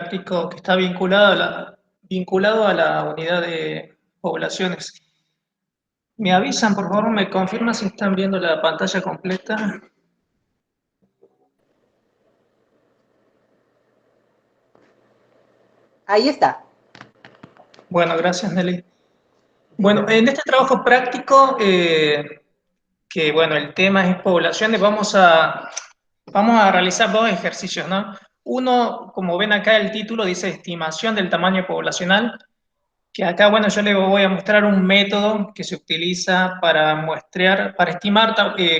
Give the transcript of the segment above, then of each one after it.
práctico que está vinculado a la unidad de poblaciones. ¿Me avisan, por favor? ¿Me confirman si están viendo la pantalla completa? Ahí está. Bueno, gracias, Nelly. Bueno, en este trabajo práctico, que bueno, el tema es poblaciones, vamos a realizar dos ejercicios, ¿no? Uno, como ven acá el título, dice estimación del tamaño poblacional, que acá, bueno, yo le voy a mostrar un método que se utiliza para muestrear, para estimar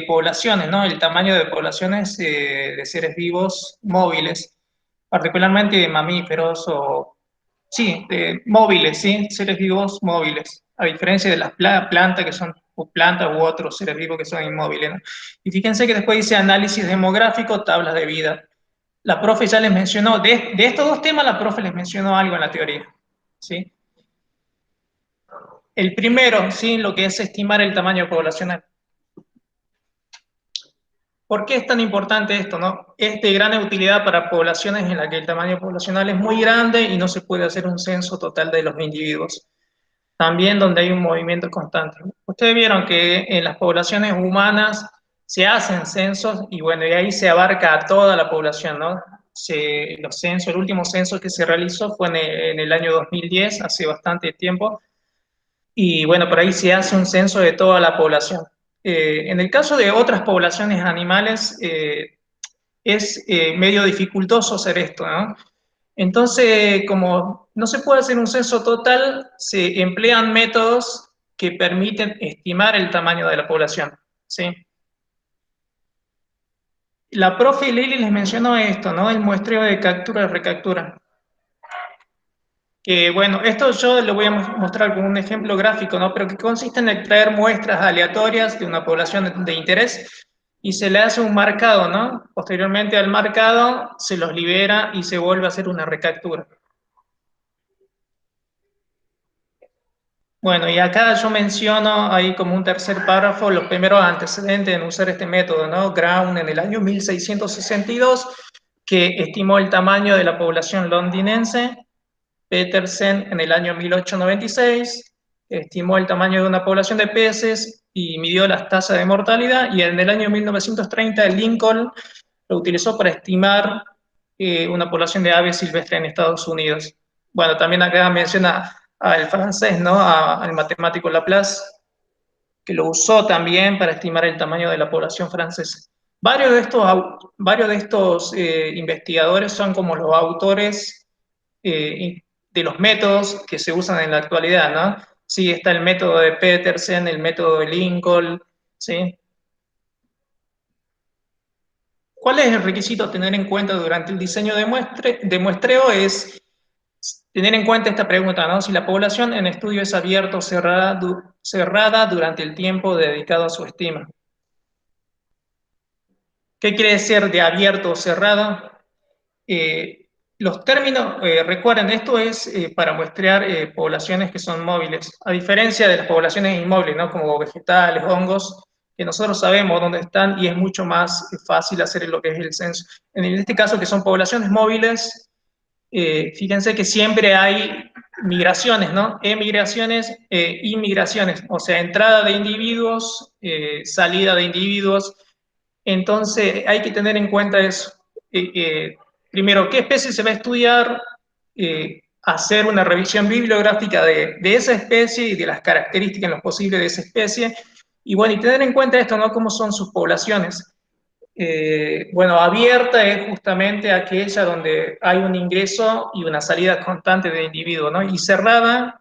poblaciones, ¿no? El tamaño de poblaciones de seres vivos móviles, particularmente de mamíferos o, sí, de móviles, ¿sí? Seres vivos móviles, a diferencia de las plantas que son o plantas u otros seres vivos que son inmóviles, ¿no? Y fíjense que después dice análisis demográfico, tablas de vida. La profe ya les mencionó, de estos dos temas la profe les mencionó algo en la teoría, ¿sí? El primero, ¿sí? Lo que es estimar el tamaño poblacional. ¿Por qué es tan importante esto, no? Es de gran utilidad para poblaciones en las que el tamaño poblacional es muy grande y no se puede hacer un censo total de los individuos. También donde hay un movimiento constante. Ustedes vieron que en las poblaciones humanas se hacen censos y bueno, y ahí se abarca a toda la población, ¿no? Los censos, el último censo que se realizó fue en el año 2010, hace bastante tiempo, y bueno, por ahí se hace un censo de toda la población. En el caso de otras poblaciones animales, es medio dificultoso hacer esto, ¿no? Entonces, como no se puede hacer un censo total, se emplean métodos que permiten estimar el tamaño de la población, ¿sí? La profe Lili les mencionó esto, ¿no? El muestreo de captura y recaptura. Que bueno, esto yo lo voy a mostrar con un ejemplo gráfico, ¿no? Pero que consiste en extraer muestras aleatorias de una población de interés y se le hace un marcado, ¿no? Posteriormente al marcado se los libera y se vuelve a hacer una recaptura. Bueno, y acá yo menciono ahí como un tercer párrafo los primeros antecedentes en usar este método, ¿no? Ground en el año 1662, que estimó el tamaño de la población londinense. Petersen en el año 1896 estimó el tamaño de una población de peces y midió las tasas de mortalidad, y en el año 1930 Lincoln lo utilizó para estimar una población de aves silvestres en Estados Unidos. Bueno, también acá menciona al francés, ¿no? Al matemático Laplace, que lo usó también para estimar el tamaño de la población francesa. Varios de estos investigadores son como los autores de los métodos que se usan en la actualidad, ¿no? Sí, está el método de Petersen, el método de Lincoln, ¿sí? ¿Cuál es el requisito a tener en cuenta durante el diseño de muestreo? Es tener en cuenta esta pregunta, ¿no? Si la población en estudio es abierta o cerrada durante el tiempo dedicado a su estima. ¿Qué quiere decir de abierto o cerrado? Los términos, recuerden, esto es para muestrear poblaciones que son móviles, a diferencia de las poblaciones inmóviles, ¿no? Como vegetales, hongos, que nosotros sabemos dónde están y es mucho más fácil hacer lo que es el censo. En este caso, que son poblaciones móviles, fíjense que siempre hay migraciones, ¿no? Emigraciones, inmigraciones, o sea, entrada de individuos, salida de individuos. Entonces, hay que tener en cuenta eso. Primero, ¿qué especie se va a estudiar? Hacer una revisión bibliográfica de esa especie y de las características en lo posible de esa especie. Y bueno, y tener en cuenta esto, ¿no? ¿Cómo son sus poblaciones? Bueno, abierta es justamente aquella donde hay un ingreso y una salida constante de individuos, ¿no? Y cerrada,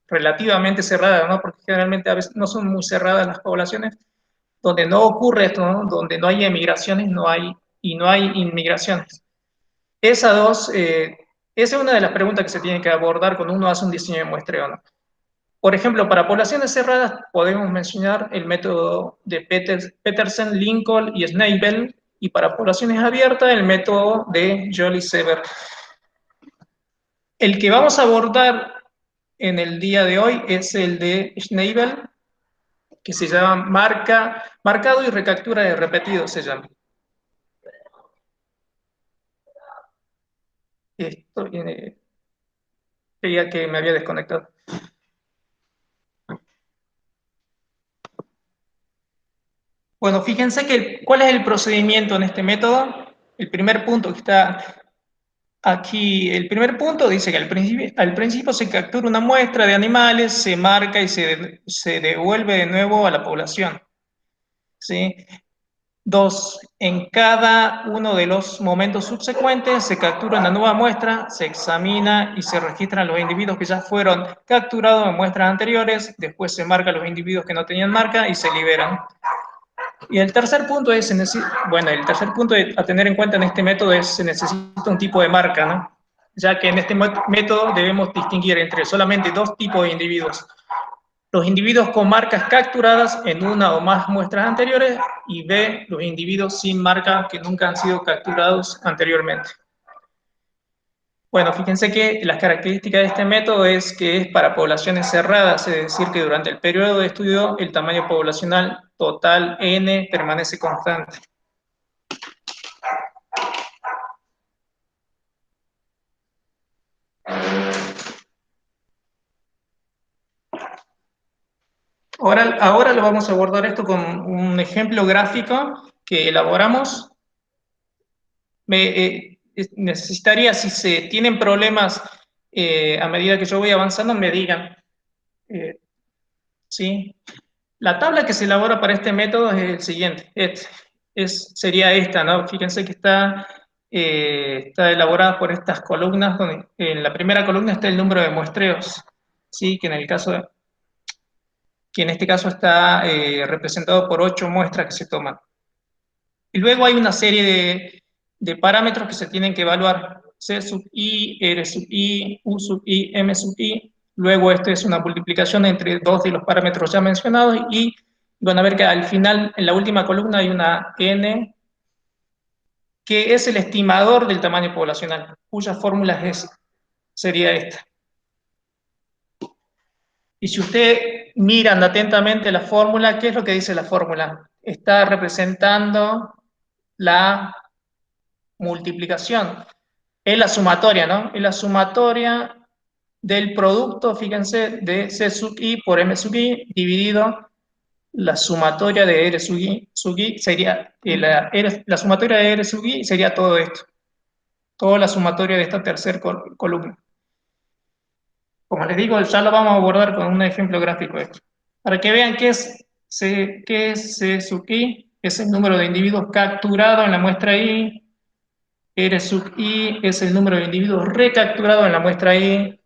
relativamente cerrada, ¿no? Porque generalmente a veces no son muy cerradas las poblaciones, donde no ocurre esto, ¿no? Donde no hay emigraciones, no hay inmigraciones. Esa es una de las preguntas que se tiene que abordar cuando uno hace un diseño de muestreo, ¿no? Por ejemplo, para poblaciones cerradas podemos mencionar el método de Petersen, Lincoln y Schnabel, y para poblaciones abiertas el método de Joly-Sever. El que vamos a abordar en el día de hoy es el de Schnabel, que se llama marcado y recaptura de repetidos, se llama. Esto, creía que me había desconectado. Bueno, fíjense que cuál es el procedimiento en este método. El primer punto que está aquí, el primer punto dice que al principio se captura una muestra de animales, se marca y se devuelve de nuevo a la población. ¿Sí? Dos, en cada uno de los momentos subsecuentes se captura una nueva muestra, se examina y se registran los individuos que ya fueron capturados en muestras anteriores, después se marcan los individuos que no tenían marca y se liberan. Y el tercer punto es, bueno, el tercer punto a tener en cuenta en este método es se necesita un tipo de marca, ¿no? Ya que en este método debemos distinguir entre solamente dos tipos de individuos. Los individuos con marcas capturadas en una o más muestras anteriores y B, los individuos sin marca que nunca han sido capturados anteriormente. Bueno, fíjense que las características de este método es que es para poblaciones cerradas, es decir, que durante el periodo de estudio el tamaño poblacional total N permanece constante. Ahora lo vamos a abordar esto con un ejemplo gráfico que elaboramos. Necesitaría, si se tienen problemas a medida que yo voy avanzando, me digan. eh, ¿Sí? La tabla que se elabora para este método es el siguiente. Sería esta, ¿no? Fíjense que está elaborada por estas columnas, donde en la primera columna está el número de muestreos, ¿sí? Que en este caso está representado por 8 muestras que se toman. Y luego hay una serie de parámetros que se tienen que evaluar. C sub i, R sub i, U sub i, M sub i. Luego esto es una multiplicación entre dos de los parámetros ya mencionados y van a ver que al final, en la última columna, hay una n que es el estimador del tamaño poblacional, cuya fórmula sería esta. Y si usted miran atentamente la fórmula, ¿qué es lo que dice la fórmula? Está representando la multiplicación. Es la sumatoria, ¿no? Es la sumatoria del producto, fíjense, de C sub i por M sub i dividido la sumatoria de R sub i sería, la sumatoria de R sub i sería todo esto, toda la sumatoria de esta tercera columna. Como les digo, ya lo vamos a abordar con un ejemplo gráfico de esto. Para que vean qué es C sub i, es el número de individuos capturados en la muestra i, R sub i es el número de individuos recapturados en la muestra i,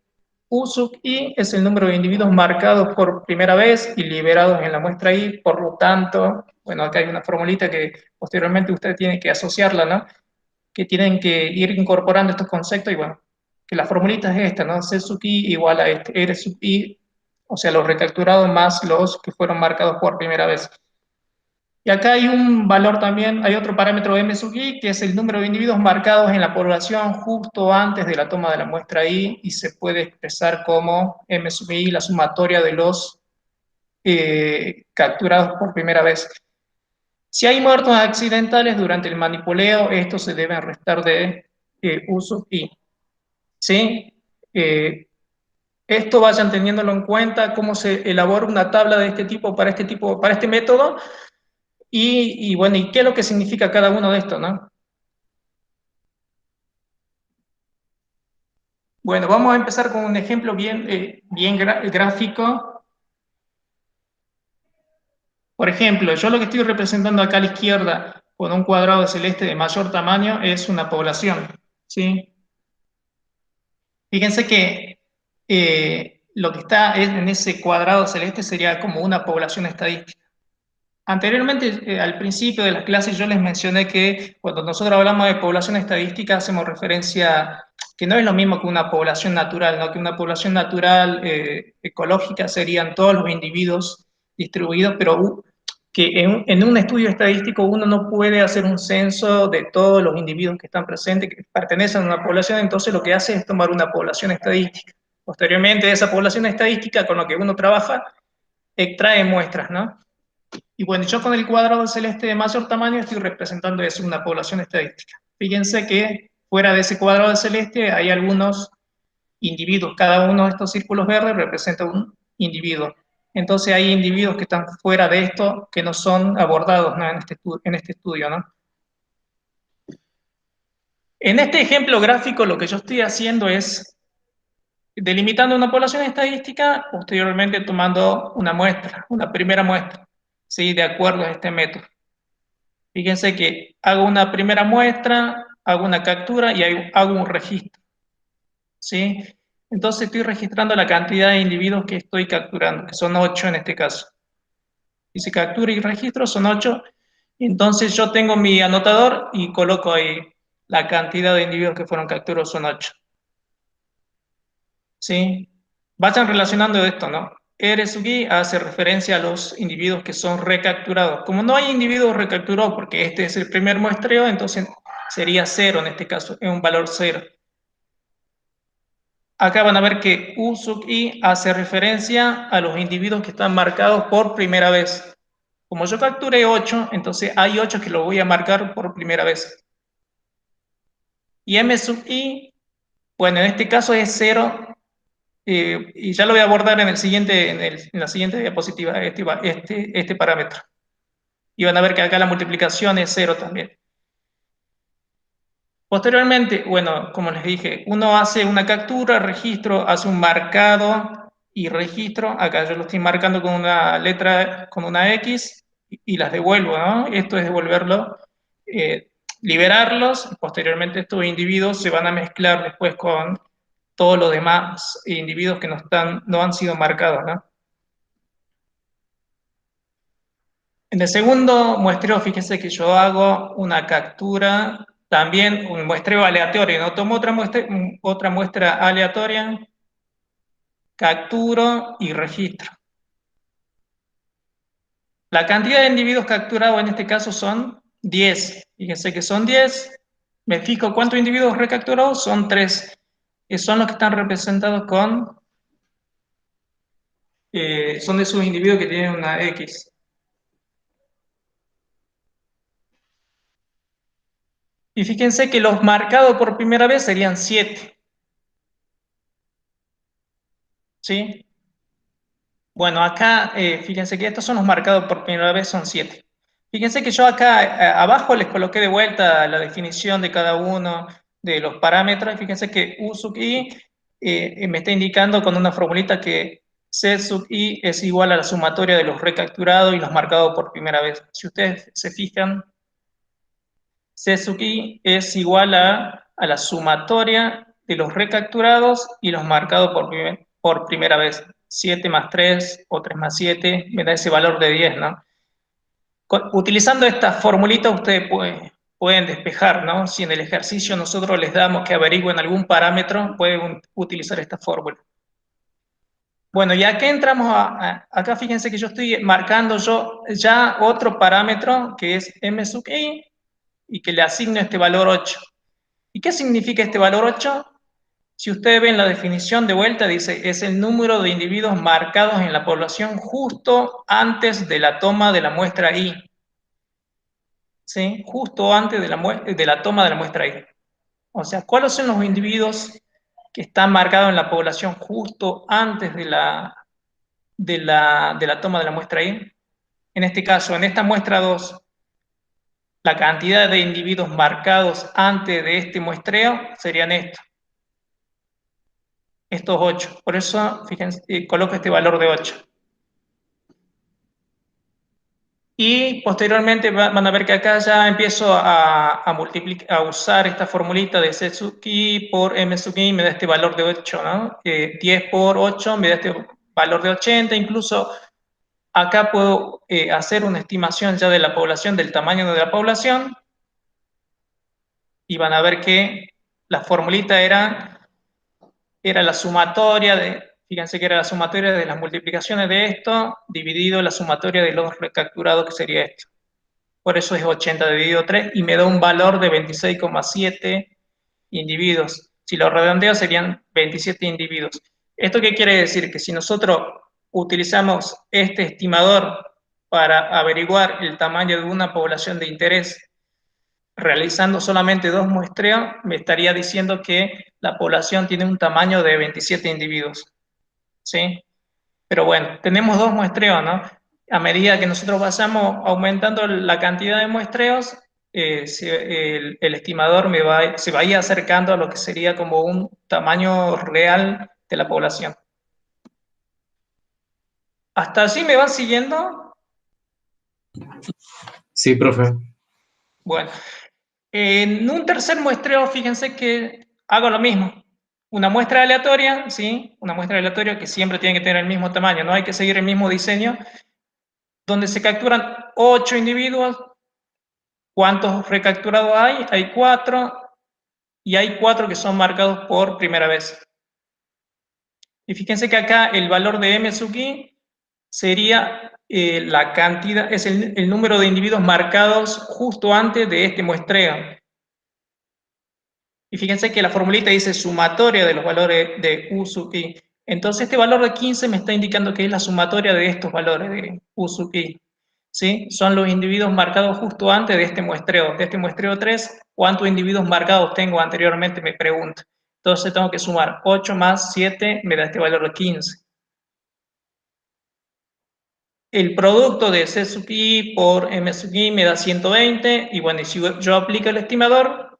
U sub i es el número de individuos marcados por primera vez y liberados en la muestra i, por lo tanto, bueno, acá hay una formulita que posteriormente usted tiene que asociarla, ¿no? Que tienen que ir incorporando estos conceptos y bueno, que la formulita es esta, ¿no? C sub i igual a este, R sub i, o sea, los recapturados más los que fueron marcados por primera vez. Y acá hay un valor también, hay otro parámetro M sub i, que es el número de individuos marcados en la población justo antes de la toma de la muestra I, y se puede expresar como M sub i, la sumatoria de los capturados por primera vez. Si hay muertos accidentales durante el manipuleo, estos se deben restar de U sub i. ¿Sí? Esto vayan teniéndolo en cuenta, cómo se elabora una tabla de este tipo, para este método, bueno, ¿y qué es lo que significa cada uno de estos, no? Bueno, vamos a empezar con un ejemplo bien gráfico. Por ejemplo, yo lo que estoy representando acá a la izquierda con un cuadrado celeste de mayor tamaño es una población, ¿sí? Fíjense que lo que está en ese cuadrado celeste sería como una población estadística. Anteriormente, al principio de las clases, yo les mencioné que cuando nosotros hablamos de población estadística, hacemos referencia que no es lo mismo que una población natural, ¿no? Que una población natural ecológica serían todos los individuos distribuidos, pero que en un estudio estadístico uno no puede hacer un censo de todos los individuos que están presentes, que pertenecen a una población, entonces lo que hace es tomar una población estadística. Posteriormente, de esa población estadística con la que uno trabaja, extrae muestras, ¿no? Y bueno, yo con el cuadrado celeste de mayor tamaño estoy representando eso, una población estadística. Fíjense que fuera de ese cuadrado celeste hay algunos individuos. Cada uno de estos círculos verdes representa un individuo. Entonces hay individuos que están fuera de esto, que no son abordados, ¿no? En este estudio, ¿no? En este ejemplo gráfico lo que yo estoy haciendo es delimitando una población estadística, posteriormente tomando una muestra, una primera muestra, ¿sí? De acuerdo a este método. Fíjense que hago una primera muestra, hago una captura y hago un registro, ¿sí? Entonces estoy registrando la cantidad de individuos que estoy capturando, que son 8 en este caso. Dice captura y registro, son 8. Entonces yo tengo mi anotador y coloco ahí la cantidad de individuos que fueron capturados, son 8. ¿Sí? Vayan relacionando esto, ¿no? Eresugi hace referencia a los individuos que son recapturados. Como no hay individuos recapturados, porque este es el primer muestreo, entonces sería 0 en este caso, es un valor 0. Acá van a ver que U sub I hace referencia a los individuos que están marcados por primera vez. Como yo capturé 8, entonces hay 8 que lo voy a marcar por primera vez. Y M sub I, bueno, en este caso es 0, y ya lo voy a abordar en, en la siguiente diapositiva, este parámetro. Y van a ver que acá la multiplicación es 0 también. Posteriormente, bueno, como les dije, uno hace una captura, registro, hace un marcado y registro. Acá yo lo estoy marcando con una letra, con una X, y las devuelvo, ¿no? Esto es devolverlo, liberarlos. Posteriormente estos individuos se van a mezclar después con todos los demás individuos que no han sido marcados, ¿no? En el segundo muestreo, fíjense que yo hago una captura, también un muestreo aleatorio, no tomo otra muestra aleatoria, capturo y registro. La cantidad de individuos capturados en este caso son 10. Fíjense que son 10. Me fijo cuántos individuos recapturados, son 3, que son los que están representados son esos individuos que tienen una X. Y fíjense que los marcados por primera vez serían 7, ¿sí? Bueno, acá, fíjense que estos son los marcados por primera vez, son 7. Fíjense que yo acá abajo les coloqué de vuelta la definición de cada uno de los parámetros. Fíjense que U sub I me está indicando con una formulita que C sub I es igual a la sumatoria de los recapturados y los marcados por primera vez. Si ustedes se fijan, C sub I es igual a la sumatoria de los recapturados y los marcados por primera vez. 7 más 3 o 3 más 7 me da ese valor de 10, ¿no? Utilizando esta formulita ustedes pueden despejar, ¿no? Si en el ejercicio nosotros les damos que averigüen algún parámetro, pueden utilizar esta fórmula. Bueno, y acá entramos acá fíjense que yo estoy marcando yo ya otro parámetro que es M sub I y que le asigno este valor 8. ¿Y qué significa este valor 8? Si ustedes ven la definición de vuelta, dice, es el número de individuos marcados en la población justo antes de la toma de la muestra I. ¿Sí? Justo antes de la toma de la muestra I. O sea, ¿cuáles son los individuos que están marcados en la población justo antes de la toma de la muestra I? En este caso, en esta muestra 2, la cantidad de individuos marcados antes de este muestreo serían estos 8. Por eso, fíjense, coloco este valor de 8. Y posteriormente van a ver que acá ya empiezo a usar esta formulita de C sub i por M sub i, me da este valor de 8, ¿no? 10 por 8 me da este valor de 80, incluso acá puedo hacer una estimación ya de la población, del tamaño de la población, y van a ver que la formulita era la sumatoria fíjense que era la sumatoria de las multiplicaciones de esto, dividido la sumatoria de los recapturados, que sería esto. Por eso es 80 dividido 3 y me da un valor de 26,7 individuos. Si lo redondeo serían 27 individuos. ¿Esto qué quiere decir? Que si nosotros utilizamos este estimador para averiguar el tamaño de una población de interés realizando solamente 2 muestreos, me estaría diciendo que la población tiene un tamaño de 27 individuos, ¿sí? Pero bueno, tenemos 2 muestreos, ¿no? A medida que nosotros vayamos aumentando la cantidad de muestreos, el estimador se va a ir acercando a lo que sería como un tamaño real de la población. ¿Hasta allí me van siguiendo? Sí, profe. Bueno, en un tercer muestreo, fíjense que hago lo mismo. Una muestra aleatoria, ¿sí? Una muestra aleatoria que siempre tiene que tener el mismo tamaño, no hay que seguir el mismo diseño, donde se capturan 8 individuos. ¿Cuántos recapturados hay? Hay 4, y hay 4 que son marcados por primera vez. Y fíjense que acá el valor de M sub i sería la cantidad, es el número de individuos marcados justo antes de este muestreo. Y fíjense que la formulita dice sumatoria de los valores de U sub i. Entonces este valor de 15 me está indicando que es la sumatoria de estos valores de U sub i. ¿Sí? Son los individuos marcados justo antes de este muestreo 3, ¿cuántos individuos marcados tengo anteriormente? Me pregunto. Entonces tengo que sumar 8 más 7, me da este valor de 15. El producto de C sub i por M sub i me da 120, y bueno, y si yo aplico el estimador,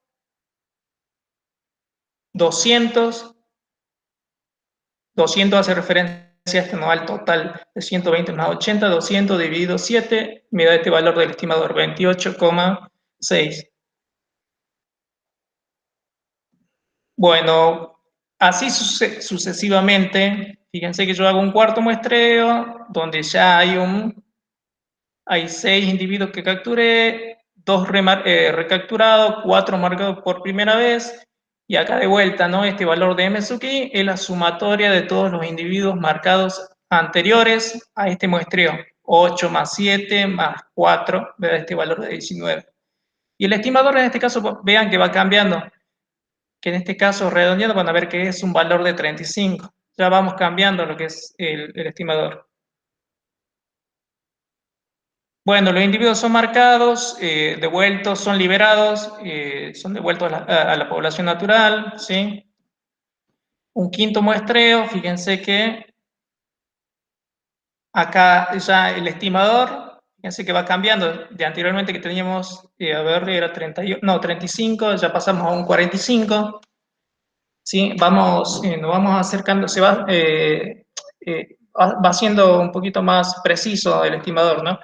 200, 200 hace referencia a este no al total de 120 más 80, 200 dividido 7, me da este valor del estimador, 28,6. Bueno, así sucesivamente. Fíjense que yo hago un cuarto muestreo donde ya hay 6 individuos que capturé, 2 recapturados, 4 marcados por primera vez, y acá de vuelta, ¿no? Este valor de M sub i es la sumatoria de todos los individuos marcados anteriores a este muestreo. 8 más 7 más 4 me da este valor de 19. Y el estimador en este caso, vean que va cambiando, que en este caso redondeando van a ver que es un valor de 35. Ya vamos cambiando lo que es el estimador. Bueno, los individuos son marcados, devueltos, son liberados, son devueltos a la población natural, ¿sí? Un quinto muestreo, fíjense que acá ya el estimador, fíjense que va cambiando, de anteriormente que teníamos, a ver, era 38, no, 35, ya pasamos a un 45, ¿sí? Vamos, nos vamos acercando, va siendo un poquito más preciso el estimador, ¿no?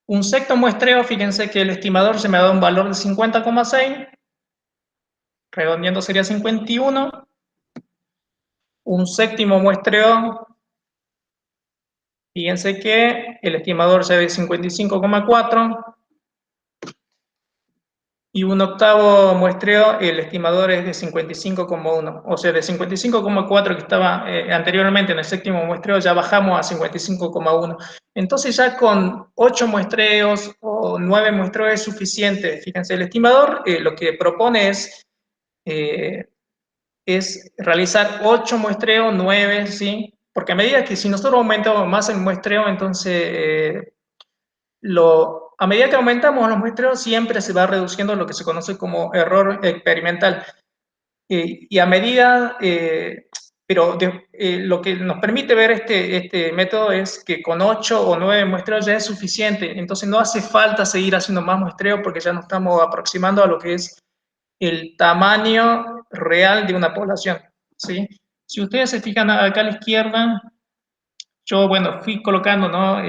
Un sexto muestreo, fíjense que el estimador se me ha dado un valor de 50,6, redondeando sería 51. Un séptimo muestreo, fíjense que el estimador se ve 55,4. Y un octavo muestreo, el estimador es de 55,1. O sea, de 55,4 que estaba anteriormente en el séptimo muestreo, ya bajamos a 55,1. Entonces ya con 8 muestreos o 9 muestreos es suficiente. Fíjense, el estimador lo que propone es realizar 8 muestreos, 9, ¿sí? Porque a medida que si nosotros aumentamos más el muestreo, entonces a medida que aumentamos los muestreos siempre se va reduciendo lo que se conoce como error experimental. Y a medida, lo que nos permite ver este método es que con 8 o 9 muestreos ya es suficiente, entonces no hace falta seguir haciendo más muestreos porque ya nos estamos aproximando a lo que es el tamaño real de una población, ¿sí? Si ustedes se fijan acá a la izquierda, yo, bueno, fui colocando, ¿no?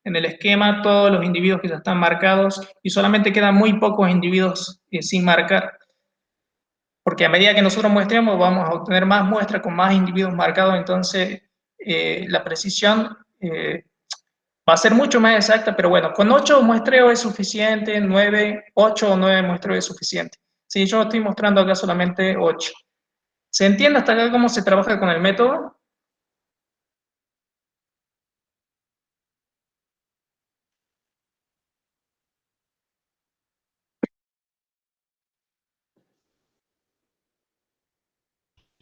En el esquema todos los individuos que ya están marcados y solamente quedan muy pocos individuos sin marcar, porque a medida que nosotros muestremos vamos a obtener más muestras con más individuos marcados, entonces la precisión va a ser mucho más exacta, pero bueno, con 8 muestreos es suficiente, 9, 8 o 9 muestreos es suficiente. Sí, yo estoy mostrando acá solamente 8. ¿Se entiende hasta acá cómo se trabaja con el método?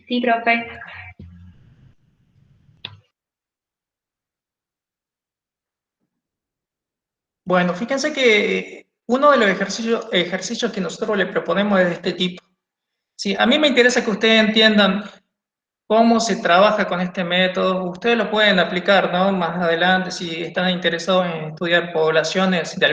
Sí, profe. Bueno, fíjense que uno de los ejercicios que nosotros le proponemos es de este tipo. Sí, a mí me interesa que ustedes entiendan cómo se trabaja con este método. Ustedes lo pueden aplicar, ¿no? Más adelante, si están interesados en estudiar poblaciones de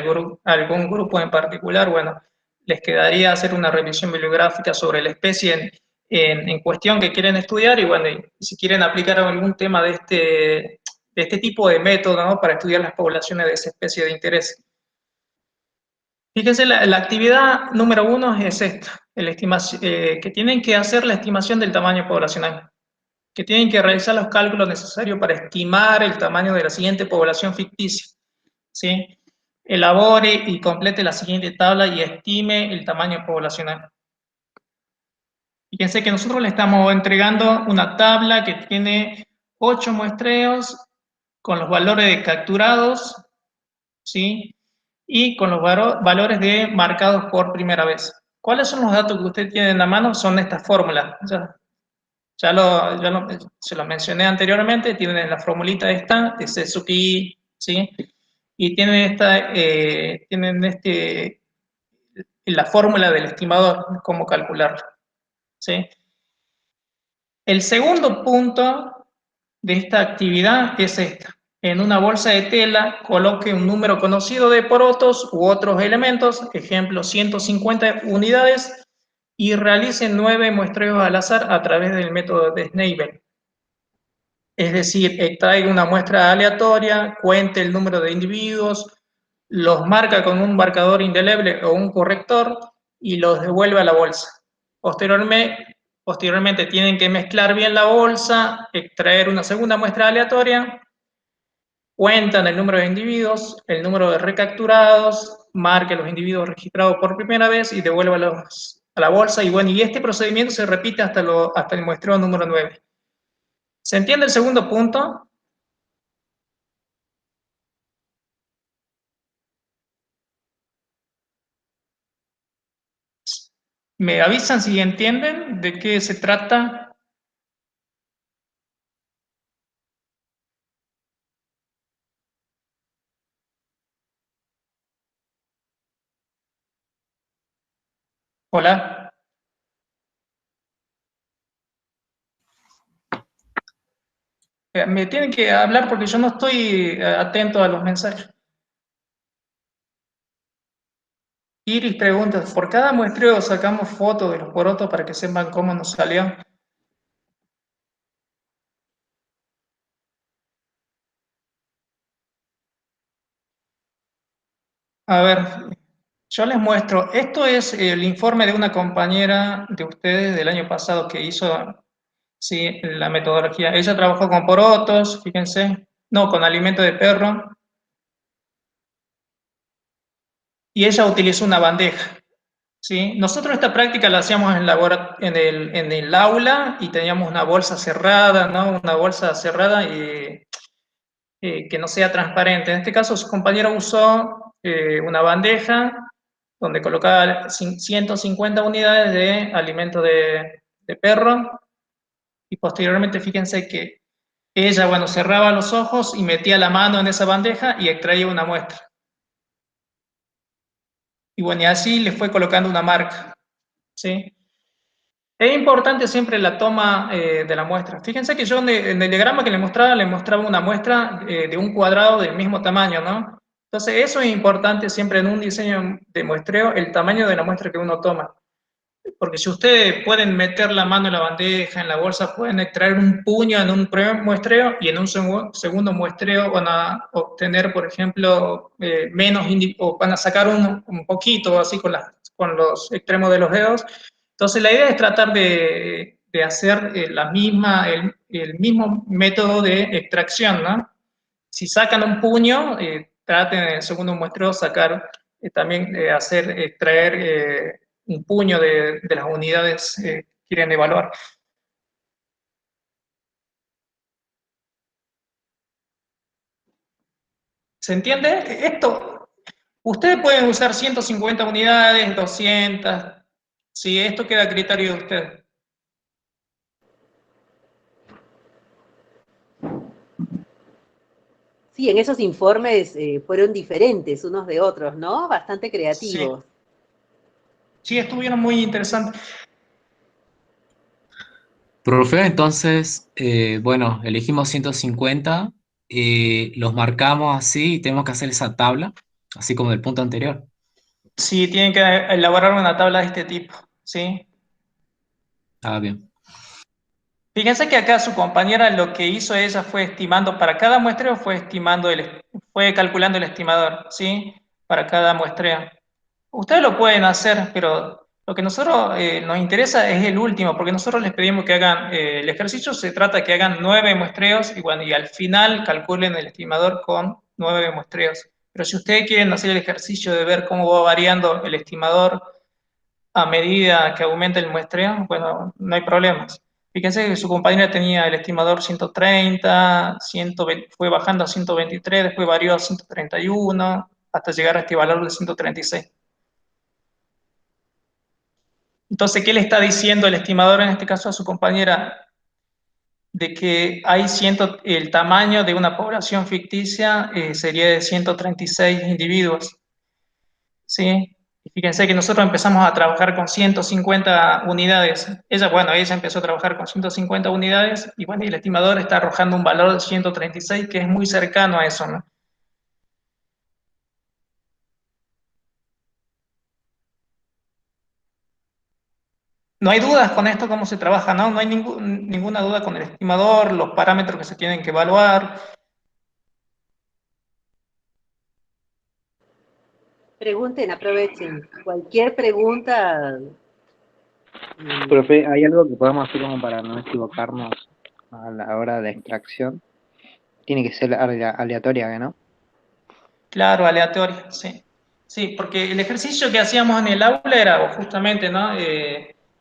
algún grupo en particular, bueno, les quedaría hacer una revisión bibliográfica sobre la especie en cuestión que quieren estudiar y bueno, y si quieren aplicar algún tema de este tipo de método, ¿no? Para estudiar las poblaciones de esa especie de interés. Fíjense, la actividad número uno es esta, que tienen que hacer la estimación del tamaño poblacional, que tienen que realizar los cálculos necesarios para estimar el tamaño de la siguiente población ficticia, ¿sí? Elabore y complete la siguiente tabla y estime el tamaño poblacional. Fíjense que nosotros le estamos entregando una tabla que tiene 8 muestreos con los valores capturados, ¿sí? Y con los valores de marcados por primera vez. ¿Cuáles son los datos que usted tiene en la mano? Son estas fórmulas. Se lo mencioné anteriormente, tienen la formulita esta, de C sub I, ¿sí? Y tienen la fórmula del estimador, cómo calcularlo, ¿sí? El segundo punto de esta actividad es esta. En una bolsa de tela coloque un número conocido de porotos u otros elementos, ejemplo 150 unidades, y realice 9 muestreos al azar a través del método de Snabel. Es decir, extrae una muestra aleatoria, cuente el número de individuos, los marca con un marcador indeleble o un corrector y los devuelve a la bolsa. Posteriormente tienen que mezclar bien la bolsa, extraer una segunda muestra aleatoria, cuentan el número de individuos, el número de recapturados, marque los individuos registrados por primera vez y devuelve a la bolsa. Y bueno, y este procedimiento se repite hasta el muestreo número 9. ¿Se entiende el segundo punto? ¿Me avisan si entienden de qué se trata? Hola. Me tienen que hablar porque yo no estoy atento a los mensajes. Iris pregunta, ¿por cada muestreo sacamos fotos de los porotos para que sepan cómo nos salió? A ver, yo les muestro. Esto es el informe de una compañera de ustedes del año pasado que hizo, sí, la metodología. Ella trabajó con porotos, fíjense, no, con alimento de perro, y ella utilizó una bandeja. ¿Sí? Nosotros esta práctica la hacíamos en el aula y teníamos una bolsa cerrada, ¿no? Una bolsa cerrada y que no sea transparente. En este caso, su compañero usó una bandeja donde colocaba 150 unidades de alimento de perro y posteriormente, fíjense que ella, bueno, cerraba los ojos y metía la mano en esa bandeja y extraía una muestra. Y bueno, y así le fue colocando una marca, ¿sí? Es importante siempre la toma de la muestra. Fíjense que yo en el diagrama que le mostraba una muestra de un cuadrado del mismo tamaño, ¿no? Entonces, eso es importante siempre en un diseño de muestreo, el tamaño de la muestra que uno toma. Porque si ustedes pueden meter la mano en la bandeja, en la bolsa, pueden extraer un puño en un primer muestreo y en un segundo muestreo van a obtener, por ejemplo, menos, o van a sacar un poquito así con los extremos de los dedos. Entonces, la idea es tratar de hacer el mismo método de extracción, ¿no? Si sacan un puño, traten en el segundo muestreo sacar, también extraer un puño de las unidades que quieren evaluar. ¿Se entiende? Ustedes pueden usar 150 unidades, 200, si esto queda a criterio de ustedes. Sí, en esos informes fueron diferentes unos de otros, ¿no? Bastante Sí, creativos. sí, estuvieron muy interesantes. Profe, entonces, bueno, elegimos 150, los marcamos así y tenemos que hacer esa tabla, así como del punto anterior. Sí, tienen que elaborar una tabla de este tipo, ¿sí? Ah, bien. Fíjense que acá su compañera lo que hizo ella fue estimando, para cada muestreo fue estimando, fue calculando el estimador, ¿sí? Para cada muestreo. Ustedes lo pueden hacer, pero lo que nosotros nos interesa es el último, porque nosotros les pedimos que hagan, el ejercicio se trata de que hagan 9 muestreos y, bueno, y al final calculen el estimador con 9 muestreos. Pero si ustedes quieren hacer el ejercicio de ver cómo va variando el estimador a medida que aumenta el muestreo, bueno, no hay problemas. Fíjense que su compañera tenía el estimador 130, 120, fue bajando a 123, después varió a 131, hasta llegar a este valor de 136. Entonces, ¿qué le está diciendo el estimador en este caso a su compañera? De que hay el tamaño de una población ficticia sería de 136 individuos, ¿sí? Y fíjense que nosotros empezamos a trabajar con 150 unidades. Ella empezó a trabajar con 150 unidades y, bueno, y el estimador está arrojando un valor de 136 que es muy cercano a eso, ¿no? No hay dudas con esto, cómo se trabaja, ¿no? No hay ninguna duda con el estimador, los parámetros que se tienen que evaluar. Pregunten, aprovechen. Cualquier pregunta. Profe, ¿hay algo que podamos hacer como para no equivocarnos a la hora de extracción? Tiene que ser aleatoria, ¿no? Claro, aleatoria, sí. Sí, porque el ejercicio que hacíamos en el aula era justamente, ¿no?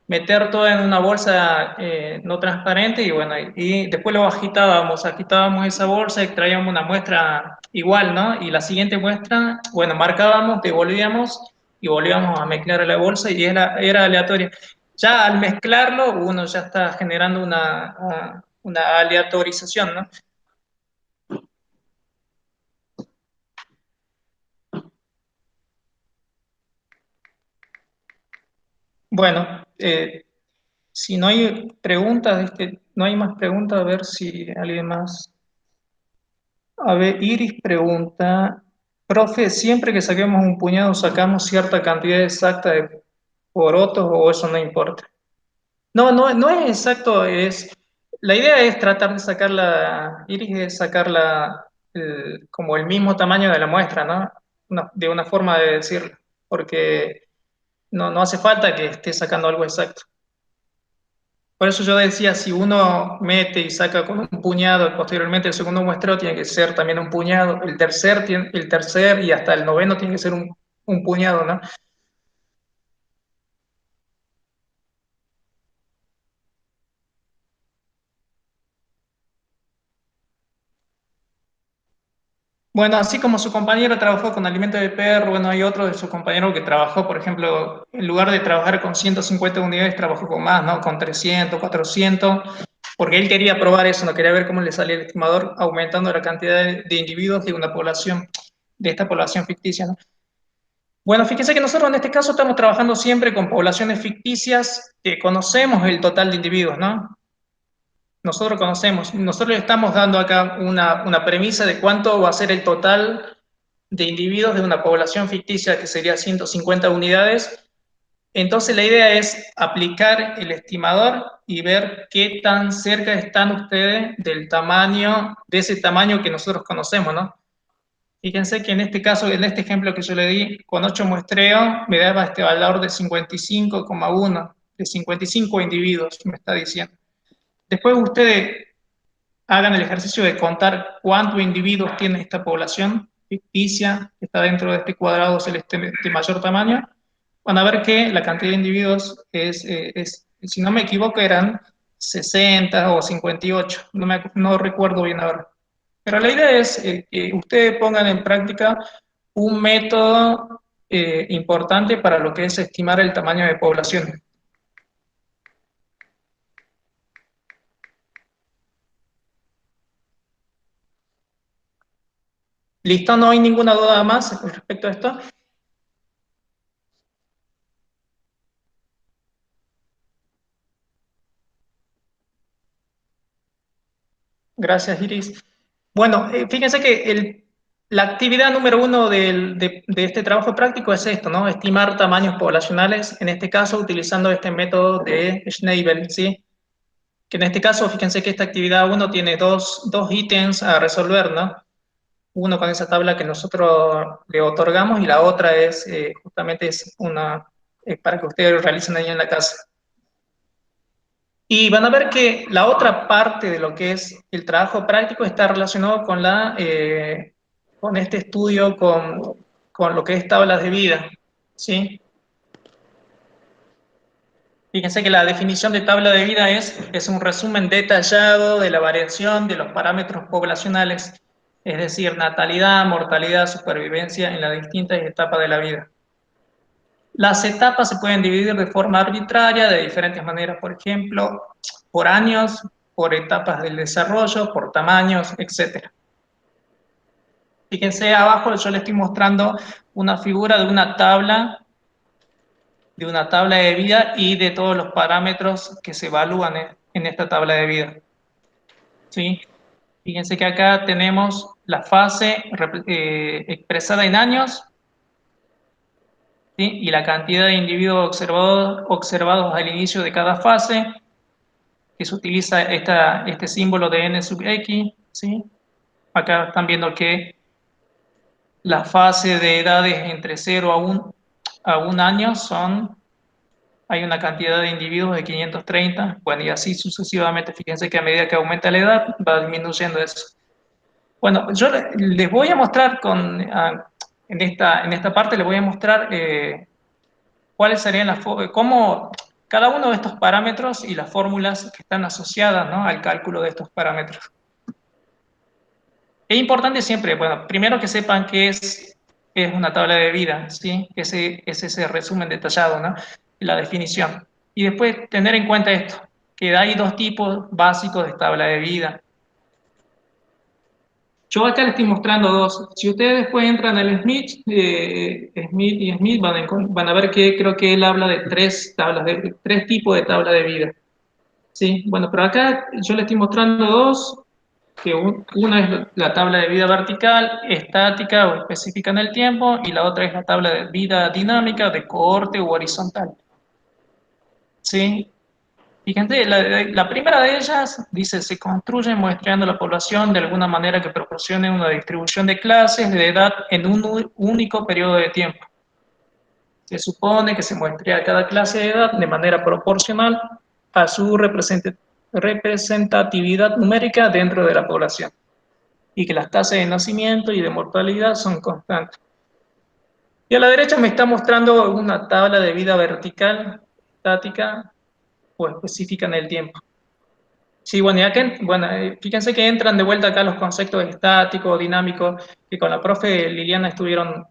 Meter todo en una bolsa no transparente y, bueno, y después lo agitábamos esa bolsa, extraíamos una muestra igual, ¿no? Y la siguiente muestra, bueno, marcábamos, devolvíamos y volvíamos a mezclar la bolsa y era aleatoria. Ya al mezclarlo, uno ya está generando una aleatorización, ¿no? Bueno, si no hay preguntas, no hay más preguntas, a ver si alguien más. A ver, Iris pregunta, profe, siempre que saquemos un puñado, ¿sacamos cierta cantidad exacta de porotos o eso no importa? No es exacto, la idea es tratar de Iris, es sacarla como el mismo tamaño de la muestra, ¿no? De una forma de decirlo, porque no hace falta que esté sacando algo exacto. Por eso yo decía, si uno mete y saca con un puñado, y posteriormente el segundo muestreo tiene que ser también un puñado, el tercer y hasta el noveno tiene que ser un puñado, ¿no? Bueno, así como su compañero trabajó con alimento de perro, bueno, hay otro de sus compañeros que trabajó, por ejemplo, en lugar de trabajar con 150 unidades, trabajó con más, ¿no? Con 300, 400, porque él quería probar eso, no quería ver cómo le salía el estimador aumentando la cantidad de individuos de una población, de esta población ficticia, ¿no? Bueno, fíjese que nosotros en este caso estamos trabajando siempre con poblaciones ficticias que conocemos el total de individuos, ¿no? Nosotros le estamos dando acá una premisa de cuánto va a ser el total de individuos de una población ficticia que sería 150 unidades. Entonces la idea es aplicar el estimador y ver qué tan cerca están ustedes del tamaño, de ese tamaño que nosotros conocemos, ¿no? Fíjense que en este caso, en este ejemplo que yo le di, con 8 muestreos, me daba este valor de 55,1, de 55 individuos, me está diciendo. Después ustedes hagan el ejercicio de contar cuántos individuos tiene esta población ficticia que está dentro de este cuadrado celeste de mayor tamaño. Van a ver que la cantidad de individuos si no me equivoco, eran 60 o 58, no recuerdo bien ahora. Pero la idea es que ustedes pongan en práctica un método importante para lo que es estimar el tamaño de poblaciones. ¿Listo? ¿No hay ninguna duda más respecto a esto? Gracias, Iris. Bueno, fíjense que la actividad número uno de este trabajo práctico es esto, ¿no? Estimar tamaños poblacionales, en este caso utilizando este método de Schnabel, ¿sí? Que en este caso, fíjense que esta actividad uno tiene dos ítems a resolver, ¿no? Uno con esa tabla que nosotros le otorgamos y la otra es justamente es una para que ustedes realicen ahí en la casa. Y van a ver que la otra parte de lo que es el trabajo práctico está relacionado con este estudio, con lo que es tablas de vida, ¿sí? Fíjense que la definición de tabla de vida es un resumen detallado de la variación de los parámetros poblacionales, es decir, natalidad, mortalidad, supervivencia en las distintas etapas de la vida. Las etapas se pueden dividir de forma arbitraria de diferentes maneras, por ejemplo, por años, por etapas del desarrollo, por tamaños, etc. Fíjense abajo, yo les estoy mostrando una figura de una tabla de vida y de todos los parámetros que se evalúan en esta tabla de vida. ¿Sí? Fíjense que acá tenemos la fase expresada en años, ¿sí? Y la cantidad de individuos observados al inicio de cada fase, que se utiliza este símbolo de n sub x, ¿sí? Acá están viendo que la fase de edades entre 0 a 1 año hay una cantidad de individuos de 530, bueno, y así sucesivamente. Fíjense que a medida que aumenta la edad, va disminuyendo eso. Bueno, yo les voy a mostrar en esta parte les voy a mostrar cuáles serían cómo cada uno de estos parámetros y las fórmulas que están asociadas, ¿no?, al cálculo de estos parámetros. Es importante siempre, bueno, primero que sepan que es una tabla de vida, ¿sí? Es ese resumen detallado, ¿no? La definición. Y después tener en cuenta esto, que hay dos tipos básicos de tabla de vida. Yo acá les estoy mostrando dos. Si ustedes después entran al Smith, Smith van a ver que creo que él habla de tres tipos de tabla de vida. ¿Sí? Bueno, pero acá yo les estoy mostrando dos, que una es la tabla de vida vertical, estática o específica en el tiempo, y la otra es la tabla de vida dinámica de cohorte o horizontal. ¿Sí? Fíjense, la primera de ellas dice, se construye muestreando la población de alguna manera que proporcione una distribución de clases de edad en un único periodo de tiempo. Se supone que se muestrea cada clase de edad de manera proporcional a su representatividad numérica dentro de la población y que las tasas de nacimiento y de mortalidad son constantes. Y a la derecha me está mostrando una tabla de vida vertical, estática o específica en el tiempo. Sí, bueno, fíjense que entran de vuelta acá los conceptos estáticos, dinámicos, que con la profe Liliana estuvieron,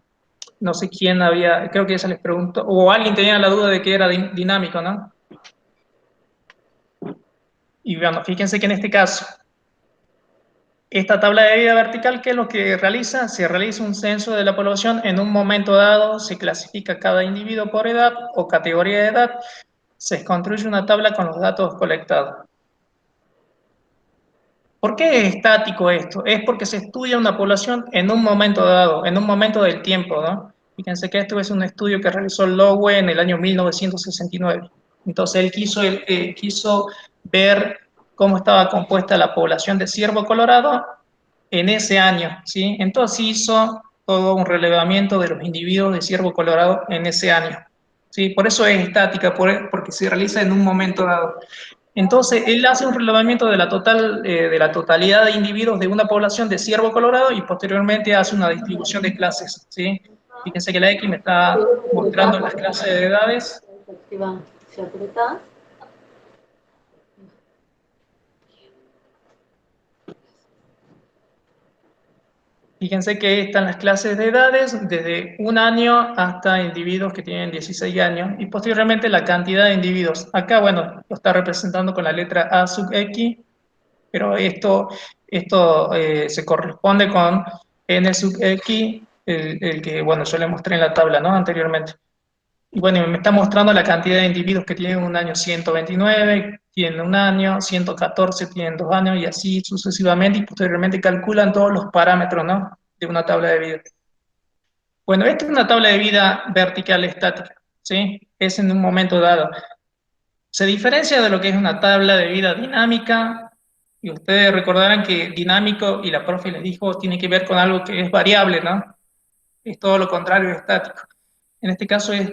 no sé quién había, creo que ella les preguntó, o alguien tenía la duda de que era dinámico, ¿no? Y bueno, fíjense que en este caso, esta tabla de vida vertical, ¿qué es lo que realiza? Se realiza un censo de la población en un momento dado, se clasifica cada individuo por edad o categoría de edad, se construye una tabla con los datos colectados. ¿Por qué es estático esto? Es porque se estudia una población en un momento dado, en un momento del tiempo, ¿no? Fíjense que esto es un estudio que realizó Lowe en el año 1969. Entonces él quiso ver cómo estaba compuesta la población de ciervo colorado en ese año, ¿sí? Entonces hizo todo un relevamiento de los individuos de ciervo colorado en ese año, ¿sí? Por eso es estática, porque se realiza en un momento dado. Entonces, él hace un relevamiento de la totalidad de individuos de una población de ciervo colorado y posteriormente hace una distribución de clases, ¿sí? Fíjense que la X me está mostrando las clases de edades. Fíjense que están las clases de edades desde 1 año hasta individuos que tienen 16 años y posteriormente la cantidad de individuos. Acá, bueno, lo está representando con la letra A sub X, pero esto se corresponde con aquí, el que, bueno, yo le mostré en la tabla, ¿no? Anteriormente. Y bueno, me está mostrando la cantidad de individuos que tienen un año 129, tienen un año, 114 tienen 2 años, y así sucesivamente, y posteriormente calculan todos los parámetros, ¿no? De una tabla de vida. Bueno, esta es una tabla de vida vertical estática, ¿sí? Es en un momento dado. Se diferencia de lo que es una tabla de vida dinámica, y ustedes recordarán que dinámico, y la profe les dijo, tiene que ver con algo que es variable, ¿no? Es todo lo contrario de estático. En este caso es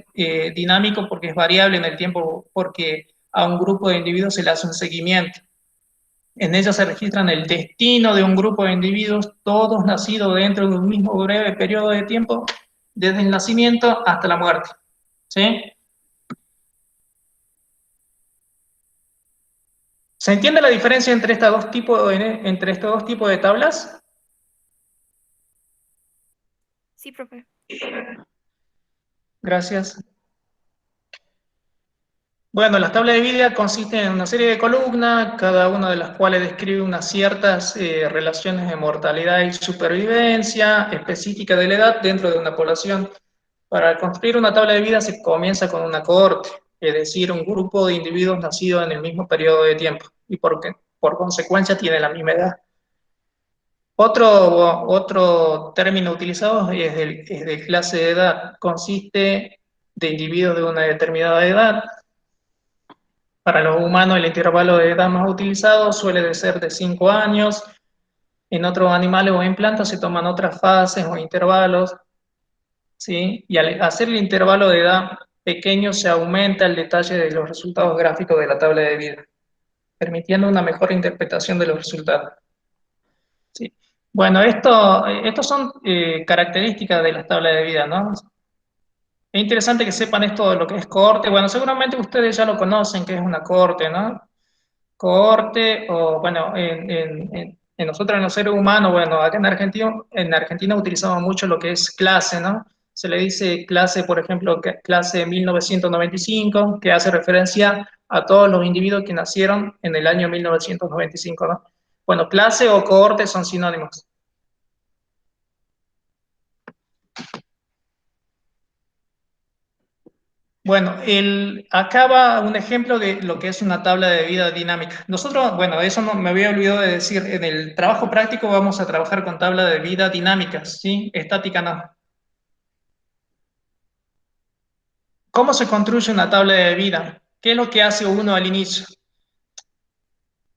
dinámico porque es variable en el tiempo, porque a un grupo de individuos se le hace un seguimiento. En ella se registran el destino de un grupo de individuos, todos nacidos dentro de un mismo breve periodo de tiempo, desde el nacimiento hasta la muerte. ¿Sí? ¿Se entiende la diferencia entre entre estos dos tipos de tablas? Sí, profe. Gracias. Bueno, las tablas de vida consisten en una serie de columnas, cada una de las cuales describe unas ciertas relaciones de mortalidad y supervivencia específica de la edad dentro de una población. Para construir una tabla de vida se comienza con una cohorte, es decir, un grupo de individuos nacidos en el mismo periodo de tiempo y por consecuencia tienen la misma edad. Otro término utilizado es de clase de edad, consiste de individuos de una determinada edad. Para los humanos el intervalo de edad más utilizado suele de ser de 5 años, en otros animales o en plantas se toman otras fases o intervalos, ¿sí? Y al hacer el intervalo de edad pequeño se aumenta el detalle de los resultados gráficos de la tabla de vida, permitiendo una mejor interpretación de los resultados. ¿Sí? Bueno, estos son características de las tablas de vida, ¿no? Es interesante que sepan esto de lo que es cohorte. Bueno, seguramente ustedes ya lo conocen, que es una cohorte, ¿no? Cohorte, o bueno, en nosotros, en los seres humanos, bueno, acá en Argentina utilizamos mucho lo que es clase, ¿no? Se le dice clase, por ejemplo, clase 1995, que hace referencia a todos los individuos que nacieron en el año 1995, ¿no? Bueno, clase o cohorte son sinónimos. Bueno, acá va un ejemplo de lo que es una tabla de vida dinámica. Nosotros, bueno, eso no, me había olvidado de decir, en el trabajo práctico vamos a trabajar con tabla de vida dinámicas, ¿sí? Estática no. ¿Cómo se construye una tabla de vida? ¿Qué es lo que hace uno al inicio?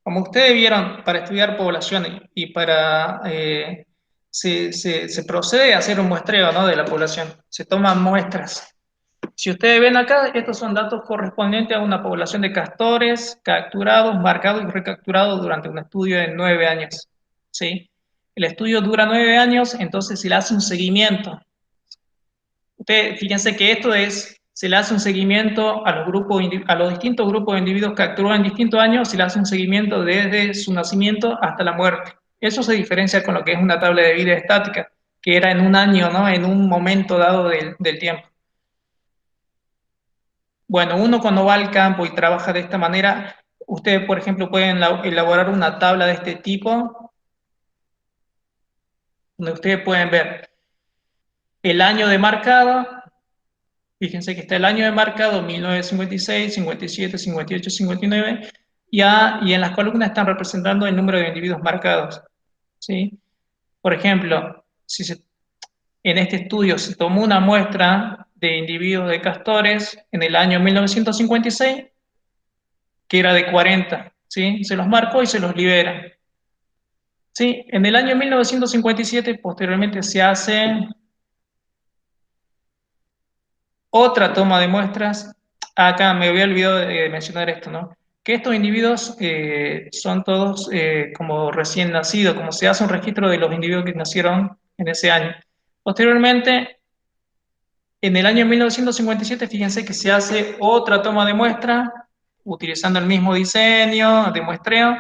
Como ustedes vieron, para estudiar población se procede a hacer un muestreo, ¿no? De la población. Se toman muestras. Si ustedes ven acá, estos son datos correspondientes a una población de castores capturados, marcados y recapturados durante un estudio de 9 años. ¿Sí? El estudio dura 9 años, entonces se le hace un seguimiento. Ustedes fíjense que se le hace un seguimiento a los distintos grupos de individuos capturados en distintos años, se le hace un seguimiento desde su nacimiento hasta la muerte. Eso se diferencia con lo que es una tabla de vida estática, que era en un año, ¿no? En un momento dado del tiempo. Bueno, uno cuando va al campo y trabaja de esta manera, ustedes, por ejemplo, pueden elaborar una tabla de este tipo, donde ustedes pueden ver el año de marcado. Fíjense que está el año de marcado, 1956, 57, 58, 59, y en las columnas están representando el número de individuos marcados, ¿sí? Por ejemplo, en este estudio se tomó una muestra de individuos de castores en el año 1956, que era de 40, ¿sí? Se los marcó y se los libera. Sí, en el año 1957 posteriormente se hace otra toma de muestras. Acá me había olvidado de mencionar esto, ¿no? Que estos individuos son todos como recién nacidos, como se hace un registro de los individuos que nacieron en ese año. Posteriormente, en el año 1957, fíjense que se hace otra toma de muestra utilizando el mismo diseño de muestreo,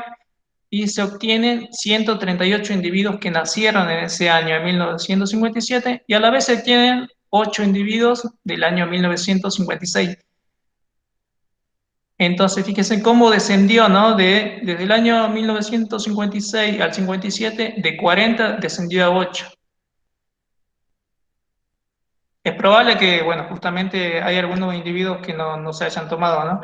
y se obtienen 138 individuos que nacieron en ese año, en 1957, y a la vez se obtienen 8 individuos del año 1956. Entonces, fíjense cómo descendió, ¿no? Desde el año 1956 al 57, de 40 descendió a 8. Es probable que, bueno, justamente hay algunos individuos que no se hayan tomado, ¿no?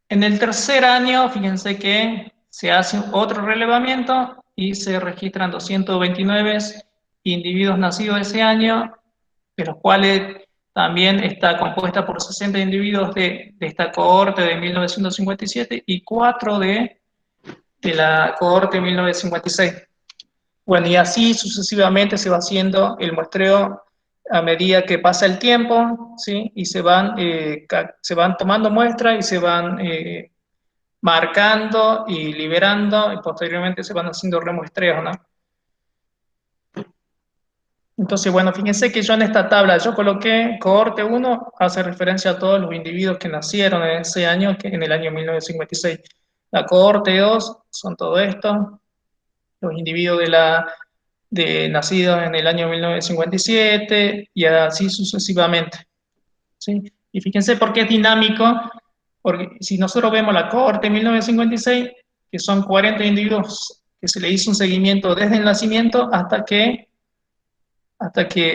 En el tercer año, fíjense que se hace otro relevamiento y se registran 229 individuos nacidos ese año, de los cuales también está compuesta por 60 individuos de esta cohorte de 1957 y 4 de la cohorte de 1956. Bueno, y así sucesivamente se va haciendo el muestreo a medida que pasa el tiempo, ¿sí? Y se van tomando muestras y se van marcando y liberando, y posteriormente se van haciendo remuestreos, ¿no? Entonces, bueno, fíjense que yo en esta tabla, yo coloqué cohorte 1, hace referencia a todos los individuos que nacieron en ese año, que en el año 1956. La cohorte 2 son todo esto, los individuos nacidos en el año 1957 y así sucesivamente, ¿sí? Y fíjense por qué es dinámico, porque si nosotros vemos la cohorte 1956, que son 40 individuos que se le hizo un seguimiento desde el nacimiento hasta que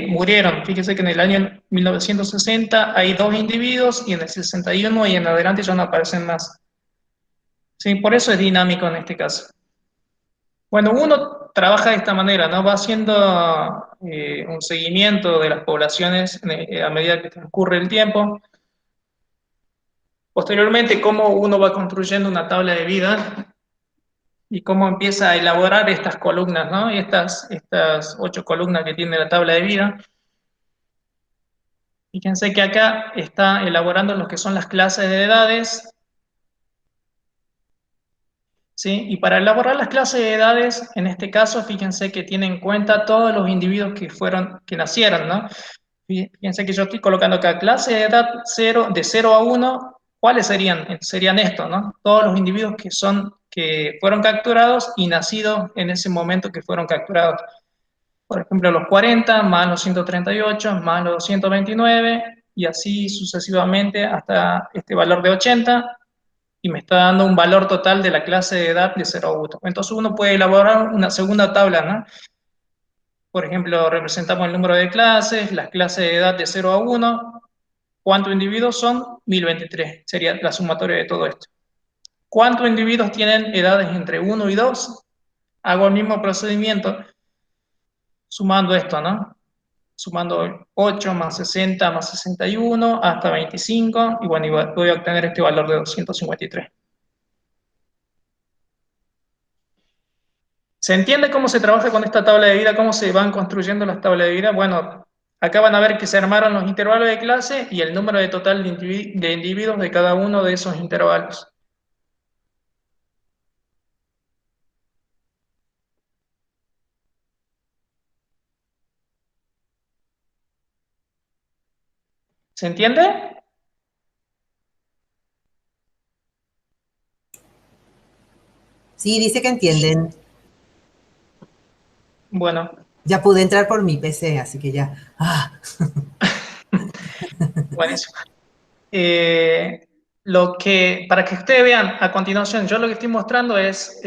murieron. Fíjense que en el año 1960 hay 2 individuos y en el 61 y en adelante ya no aparecen más. ¿Sí? Por eso es dinámico en este caso. Bueno, uno trabaja de esta manera, ¿no? Va haciendo un seguimiento de las poblaciones a medida que transcurre el tiempo. Posteriormente, cómo uno va construyendo una tabla de vida y cómo empieza a elaborar estas columnas, ¿no? Y estas 8 columnas que tiene la tabla de vida. Fíjense que acá está elaborando lo que son las clases de edades, ¿sí? Y para elaborar las clases de edades, en este caso, fíjense que tiene en cuenta todos los individuos que nacieron, ¿no? Fíjense que yo estoy colocando acá clase de edad 0, de 0 a 1, ¿cuáles serían? Serían estos, ¿no? Todos los individuos que fueron capturados y nacidos en ese momento que fueron capturados. Por ejemplo, los 40 más los 138 más los 229 y así sucesivamente hasta este valor de 80 y me está dando un valor total de la clase de edad de 0 a 1. Entonces uno puede elaborar una segunda tabla, ¿no? Por ejemplo, representamos el número de clases, las clases de edad de 0 a 1. ¿Cuántos individuos son? 1023. Sería la sumatoria de todo esto. ¿Cuántos individuos tienen edades entre 1 y 2? Hago el mismo procedimiento sumando esto, ¿no? Sumando 8 más 60 más 61 hasta 25 y bueno, y voy a obtener este valor de 253. ¿Se entiende cómo se trabaja con esta tabla de vida? ¿Cómo se van construyendo las tablas de vida? Bueno, acá van a ver que se armaron los intervalos de clase y el número de total de individuos de cada uno de esos intervalos. ¿Se entiende? Sí, dice que entienden. Bueno, Ya pude entrar por mi PC, así que ya. buenísimo. Para que ustedes vean a continuación, yo lo que estoy mostrando es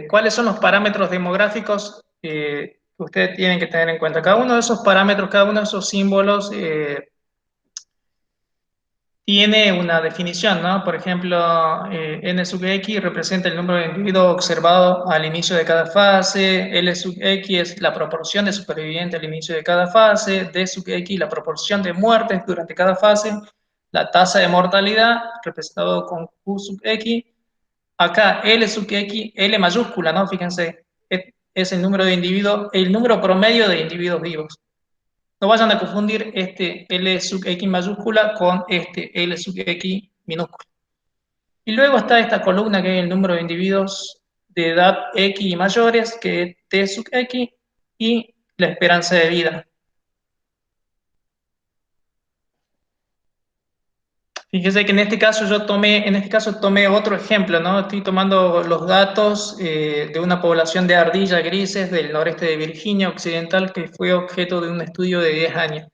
cuáles son los parámetros demográficos que ustedes tienen que tener en cuenta. Cada uno de esos parámetros, cada uno de esos símbolos tiene una definición, ¿no? Por ejemplo, n sub x representa el número de individuos observados al inicio de cada fase, L sub x es la proporción de supervivientes al inicio de cada fase, D sub x la proporción de muertes durante cada fase, la tasa de mortalidad representado con Q sub x, acá L sub x, L mayúscula, ¿no? Fíjense, es el número de individuos, el número promedio de individuos vivos. No vayan a confundir este L sub X mayúscula con este L sub X minúscula. Y luego está esta columna que es el número de individuos de edad X y mayores, que es T sub X, y la esperanza de vida. Fíjese que en este caso tomé otro ejemplo, ¿no? Estoy tomando los datos de una población de ardillas grises del noreste de Virginia Occidental que fue objeto de un estudio de 10 años.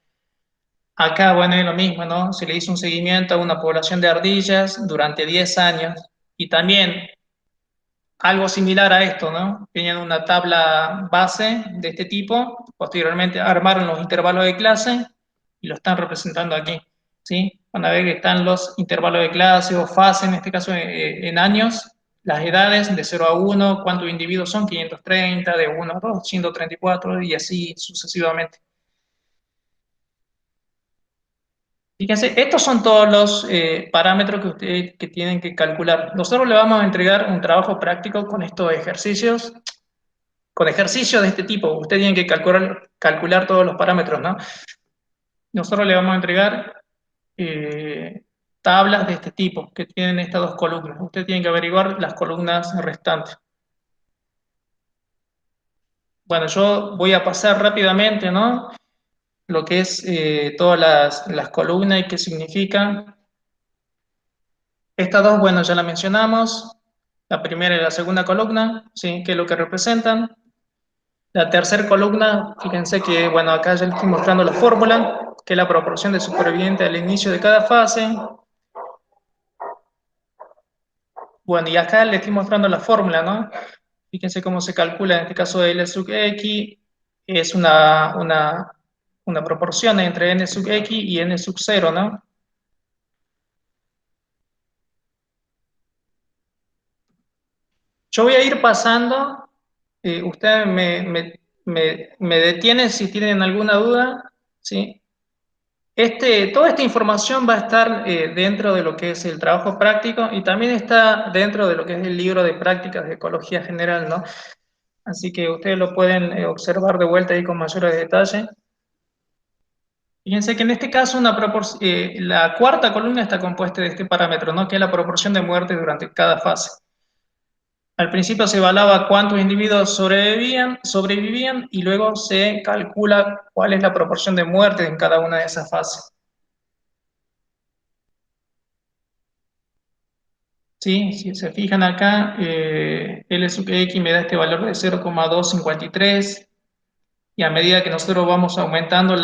Acá, bueno, es lo mismo, ¿no? Se le hizo un seguimiento a una población de ardillas durante 10 años y también algo similar a esto, ¿no? Tenían una tabla base de este tipo, posteriormente armaron los intervalos de clase y lo están representando aquí, ¿sí? Van a ver que están los intervalos de clase o fase, en este caso en años, las edades de 0 a 1, cuántos individuos son, 530, de 1 a 2, 134 y así sucesivamente. Fíjense, estos son todos los parámetros que ustedes que tienen que calcular. Nosotros le vamos a entregar un trabajo práctico con estos ejercicios, con ejercicios de este tipo. Ustedes tienen que calcular todos los parámetros, ¿no? Nosotros le vamos a entregar tablas de este tipo, que tienen estas dos columnas. Ustedes tienen que averiguar las columnas restantes. Bueno, yo voy a pasar rápidamente, ¿no? Lo que es todas las columnas y qué significan. Estas dos, bueno, ya las mencionamos. La primera y la segunda columna, ¿sí? ¿Qué es lo que representan? La tercera columna, fíjense que, bueno, acá ya les estoy mostrando la fórmula, que es la proporción de supervivientes al inicio de cada fase. Bueno, y acá les estoy mostrando la fórmula, ¿no? Fíjense cómo se calcula en este caso de L sub X, es una proporción entre N sub X y N sub 0, ¿no? Yo voy a ir pasando, ustedes me detienen si tienen alguna duda, ¿sí? Toda esta información va a estar dentro de lo que es el trabajo práctico y también está dentro de lo que es el libro de prácticas de ecología general, ¿no? Así que ustedes lo pueden observar de vuelta ahí con mayores detalle. Fíjense que en este caso la cuarta columna está compuesta de este parámetro, ¿no? Que es la proporción de muerte durante cada fase. Al principio se evaluaba cuántos individuos sobrevivían y luego se calcula cuál es la proporción de muerte en cada una de esas fases. ¿Sí? Si se fijan acá, L sub X me da este valor de 0,253 y a medida que nosotros vamos aumentando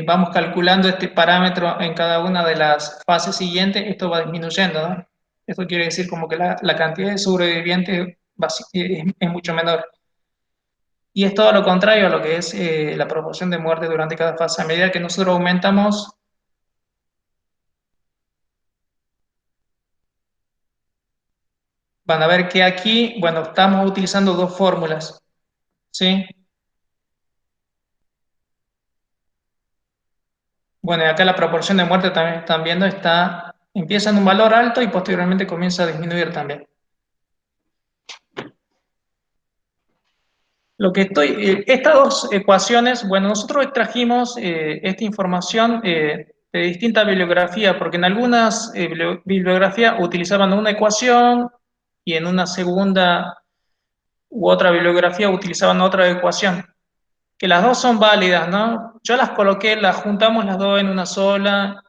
vamos calculando este parámetro en cada una de las fases siguientes, esto va disminuyendo, ¿no? Esto quiere decir como que la cantidad de sobrevivientes es mucho menor. Y es todo lo contrario a lo que es la proporción de muerte durante cada fase. A medida que nosotros aumentamos, van a ver que aquí, bueno, estamos utilizando dos fórmulas, ¿sí? Bueno, y acá la proporción de muerte también están viendo, empieza en un valor alto y posteriormente comienza a disminuir también. Estas dos ecuaciones, bueno, nosotros extrajimos esta información de distinta bibliografía, porque en algunas bibliografías utilizaban una ecuación y en una segunda u otra bibliografía utilizaban otra ecuación, que las dos son válidas, ¿no? Yo las coloqué, las juntamos las dos en una sola,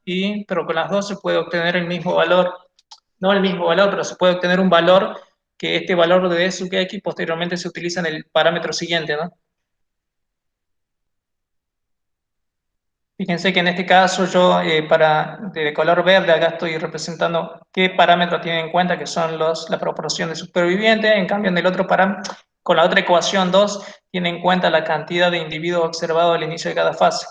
pero con las dos se puede obtener el mismo valor, no el mismo valor, pero se puede obtener un valor que este valor de D sub X posteriormente se utiliza en el parámetro siguiente, ¿no? Fíjense que en este caso yo, de color verde, acá estoy representando qué parámetros tienen en cuenta, que son la proporción de supervivientes. En cambio, en el otro parámetro, con la otra ecuación 2, tiene en cuenta la cantidad de individuos observados al inicio de cada fase.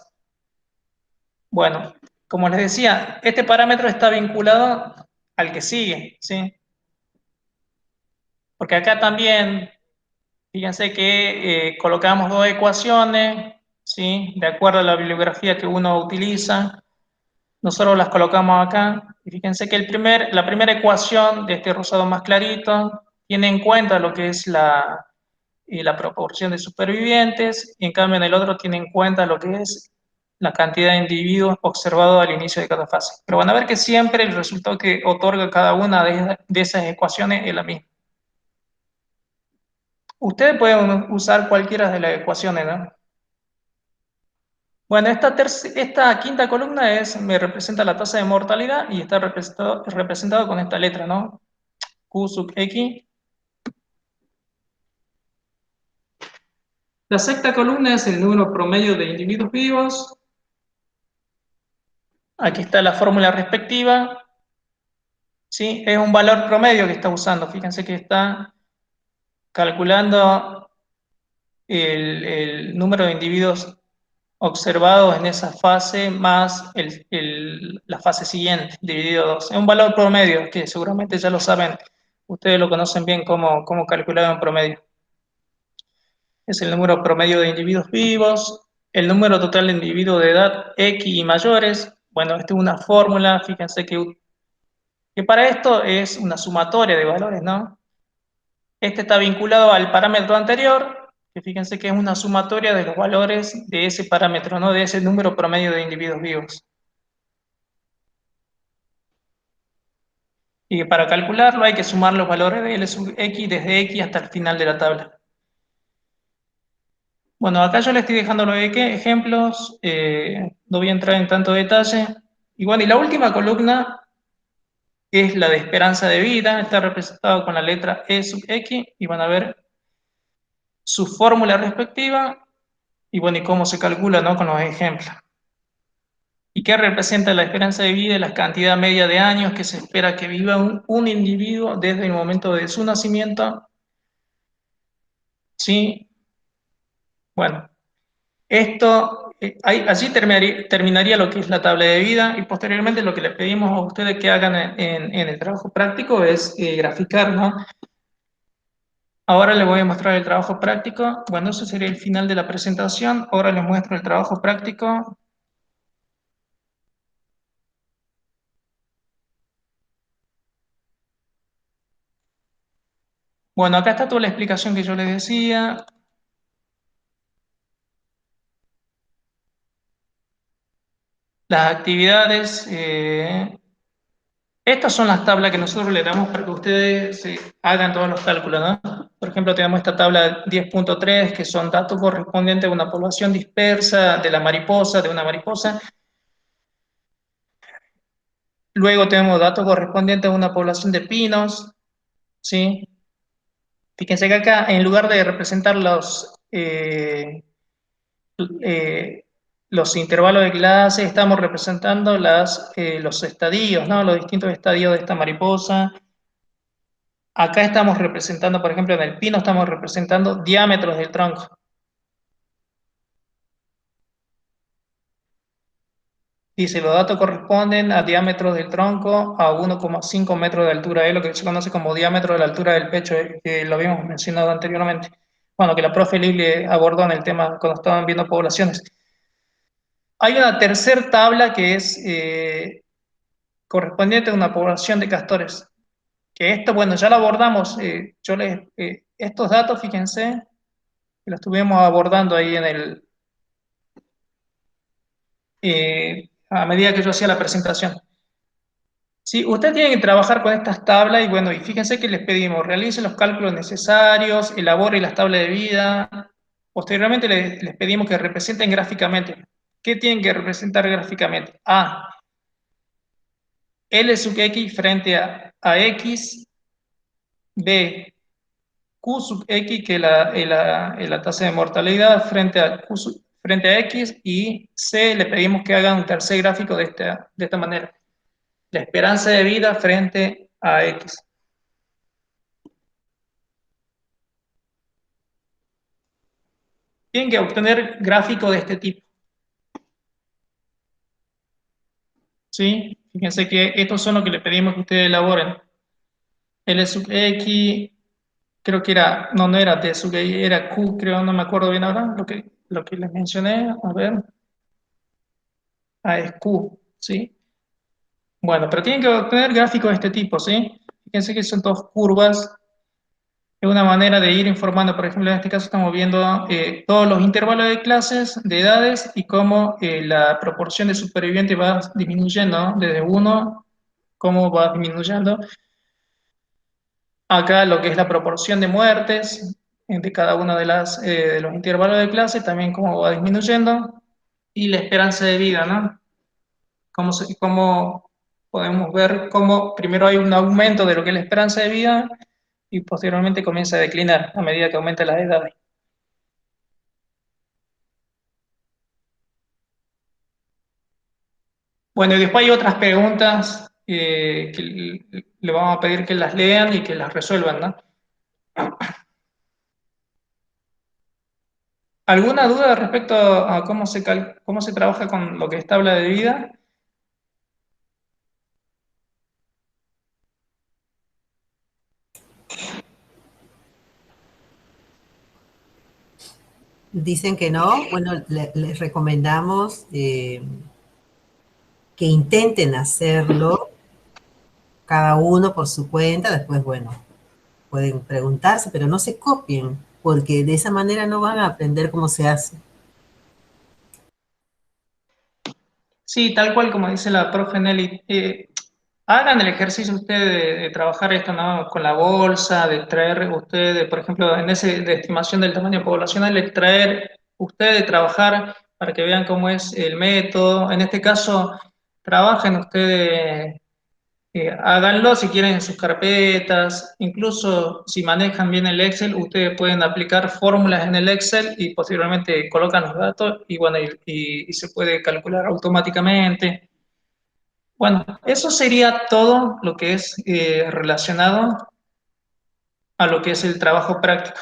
Bueno, como les decía, este parámetro está vinculado al que sigue, ¿sí? Porque acá también, fíjense que colocamos dos ecuaciones, ¿sí? De acuerdo a la bibliografía que uno utiliza. Nosotros las colocamos acá. Y fíjense que la primera ecuación de este rosado más clarito tiene en cuenta lo que es la proporción de supervivientes, y en cambio en el otro tiene en cuenta lo que es la cantidad de individuos observados al inicio de cada fase. Pero van a ver que siempre el resultado que otorga cada una de esas ecuaciones es la misma. Ustedes pueden usar cualquiera de las ecuaciones, ¿no? Bueno, esta quinta columna me representa la tasa de mortalidad y está representado con esta letra, ¿no? Q sub X. La sexta columna es el número promedio de individuos vivos. Aquí está la fórmula respectiva. ¿sí? Es un valor promedio que está usando. Fíjense que está calculando el número de individuos observados en esa fase más la fase siguiente, dividido 2. Es un valor promedio que seguramente ya lo saben, ustedes lo conocen bien cómo calcular un promedio. Es el número promedio de individuos vivos, el número total de individuos de edad X y mayores. Bueno, esta es una fórmula, fíjense que para esto es una sumatoria de valores, ¿no? Este está vinculado al parámetro anterior, que fíjense que es una sumatoria de los valores de ese parámetro, ¿no? De ese número promedio de individuos vivos. Y que para calcularlo hay que sumar los valores de L sub X desde X hasta el final de la tabla. Bueno, acá yo les estoy dejando los ejemplos, no voy a entrar en tanto detalle. Y bueno, y la última columna es la de esperanza de vida, está representado con la letra E sub X, y van a ver su fórmula respectiva, y bueno, y cómo se calcula, ¿no? Con los ejemplos. ¿Y qué representa la esperanza de vida y la cantidad media de años que se espera que viva un individuo desde el momento de su nacimiento? ¿Sí? Bueno, esto, allí terminaría lo que es la tabla de vida, y posteriormente lo que les pedimos a ustedes que hagan en el trabajo práctico es graficar, ¿no? Ahora les voy a mostrar el trabajo práctico. Bueno, eso sería el final de la presentación. Ahora les muestro el trabajo práctico. Bueno, acá está toda la explicación que yo les decía. Las actividades, estas son las tablas que nosotros le damos para que ustedes hagan todos los cálculos, ¿no? Por ejemplo, tenemos esta tabla 10.3, que son datos correspondientes a una población dispersa de una mariposa. Luego tenemos datos correspondientes a una población de pinos, ¿sí? Fíjense que acá, en lugar de representar eh, los intervalos de clase, estamos representando los estadios, ¿no? Los distintos estadios de esta mariposa. Acá estamos representando, por ejemplo, en el pino estamos representando diámetros del tronco. Dice, los datos corresponden a diámetros del tronco a 1,5 metros de altura, es lo que se conoce como diámetro de la altura del pecho, que lo habíamos mencionado anteriormente. Bueno, que la profe Lili abordó en el tema cuando estaban viendo poblaciones. Hay una tercera tabla que es correspondiente a una población de castores. Que esto, bueno, ya lo abordamos. Estos datos, fíjense, que lo estuvimos abordando ahí a medida que yo hacía la presentación. Sí, ustedes tienen que trabajar con estas tablas y bueno, y fíjense que les pedimos, realicen los cálculos necesarios, elaboren las tablas de vida. Posteriormente les pedimos que representen gráficamente. ¿Qué tienen que representar gráficamente? A, L sub X frente a X. B, Q sub X, que es la tasa de mortalidad frente a X. Y C, le pedimos que hagan un tercer gráfico de esta manera. La esperanza de vida frente a X. Tienen que obtener gráficos de este tipo. ¿Sí? Fíjense que estos son los que le pedimos que ustedes elaboren. L sub X, creo que era, no era T sub X, era Q, creo, no me acuerdo bien ahora, lo que les mencioné, a ver. Es Q, ¿sí? Bueno, pero tienen que obtener gráficos de este tipo, ¿sí? Fíjense que son dos curvas. Es una manera de ir informando, por ejemplo, en este caso estamos viendo todos los intervalos de clases, de edades, y cómo la proporción de supervivientes va disminuyendo, ¿no? Desde 1, cómo va disminuyendo. Acá lo que es la proporción de muertes de cada uno de los intervalos de clase, también cómo va disminuyendo. Y la esperanza de vida, ¿no? Cómo podemos ver cómo primero hay un aumento de lo que es la esperanza de vida y posteriormente comienza a declinar a medida que aumenta la edad. Bueno, y después hay otras preguntas que le vamos a pedir que las lean y que las resuelvan, ¿no? ¿Alguna duda respecto a cómo se trabaja con lo que es tabla de vida? Dicen que no. Bueno, les recomendamos que intenten hacerlo cada uno por su cuenta. Después, bueno, pueden preguntarse, pero no se copien, porque de esa manera no van a aprender cómo se hace. Sí, tal cual como dice la profe Nelly. Hagan el ejercicio ustedes de trabajar esto, ¿no? Con la bolsa, de traer ustedes, por ejemplo, en ese de estimación del tamaño poblacional, de traer ustedes, trabajar para que vean cómo es el método. En este caso, trabajen ustedes, háganlo si quieren en sus carpetas, incluso si manejan bien el Excel, ustedes pueden aplicar fórmulas en el Excel y posteriormente colocan los datos y bueno, y se puede calcular automáticamente. Bueno, eso sería todo lo que es relacionado a lo que es el trabajo práctico.